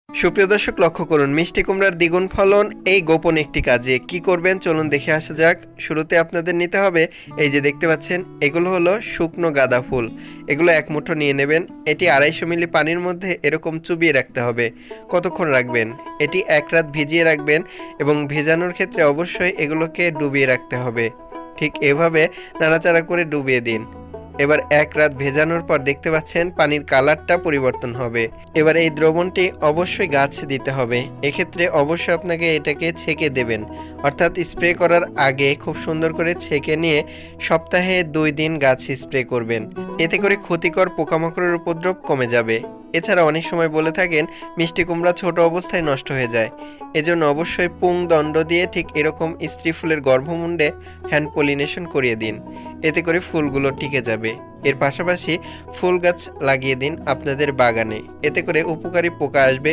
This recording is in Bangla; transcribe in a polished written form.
সুপ্রিয় দর্শক, লক্ষ্য করুন মিষ্টি কুমড়ার দ্বিগুণ ফলন এই গোপন একটি কাজে কি করবেন চলুন দেখে আসা যাক। শুরুতে আপনাদের নিতে হবে, এই যে দেখতে পাচ্ছেন, এগুলো হলো শুকনো গাঁদা ফুল। এগুলো এক মুঠো নিয়ে নেবেন। এটি 250 মিলি পানির মধ্যে এরকম চুবিয়ে রাখতে হবে। কতক্ষণ রাখবেন? এটি 1 রাত ভিজিয়ে রাখবেন এবং ভেজানোর ক্ষেত্রে অবশ্যই এগুলোকে ডুবিয়ে রাখতে হবে। ঠিক এভাবে নাড়াচাড়া করে ডুবিয়ে দিন। এবার 1 রাত ভেজানোর পর দেখতে পাচ্ছেন পানির কালারটা পরিবর্তন হবে। এবার এই দ্রবণটি অবশ্যই গাছে দিতে হবে। এক্ষেত্রে অবশ্যই আপনাকে এটাকে ছেঁকে দেবেন, অর্থাৎ স্প্রে করার আগে খুব সুন্দর করে ছেঁকে নিয়ে সপ্তাহে 2 দিন গাছে স্প্রে করবেন। এতে করে ক্ষতিকর পোকামাকড়ের উপদ্রব কমে যাবে। এছাড়া অনেক সময় বলে থাকেন মিষ্টি কুমড়া ছোট অবস্থায় নষ্ট হয়ে যায়। এজন্য অবশ্যই পুংদণ্ড দিয়ে ঠিক এরকম স্ত্রী ফুলের গর্ভমুণ্ডে হ্যান্ড পলিনেশন করিয়ে দিন। এতে করে ফুলগুলো টিকে যাবে। এর পাশাপাশি ফুল গাছ লাগিয়ে দিন আপনাদের বাগানে। এতে করে উপকারী পোকা আসবে।